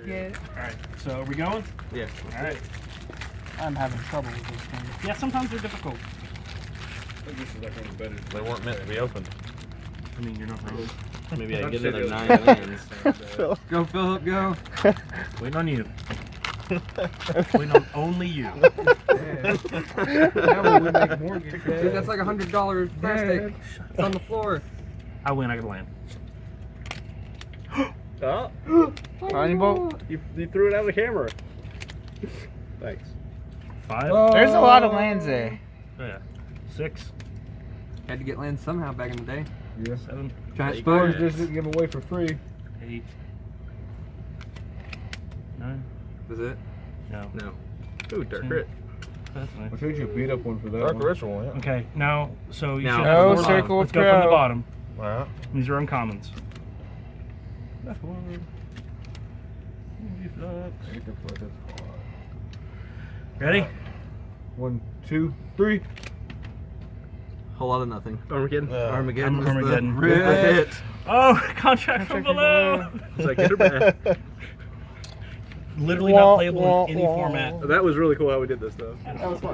Yeah. Alright, so are we going? Yeah. Alright. I'm having trouble with those things. Yeah, sometimes they're difficult. They weren't meant to be opened. I mean, you're not wrong. Maybe I get another 9 lands. Go, Philip, go. Waiting on you. Waiting on only you. Now we make mortgage. Dude, that's like $100 plastic. It's on the floor. I win, I get a land. Oh, Lightning bolt. you threw it out of the camera. Thanks. 5. There's a lot of lands there. Yeah. 6. Had to get land somehow back in the day. Yeah. 7. Giant Stores spider. just didn't give away for free. 8. 9. Was it? No. No. Ooh, dark crit. That's nice. I'll trade you a beat up one for that Dark one. ritual, yeah. Okay, now, so you Now- should No, have 4 left. circle Let's of go from the pro. bottom. Alright. These are uncommons. Left one. Ready? 1, 2, 3. Whole lot of nothing. Armageddon. Armageddon was Armageddon. the real hit. Oh, contract from below! It's like, good or bad? Literally not playable in any format. That was really cool how we did this, though. That was fun.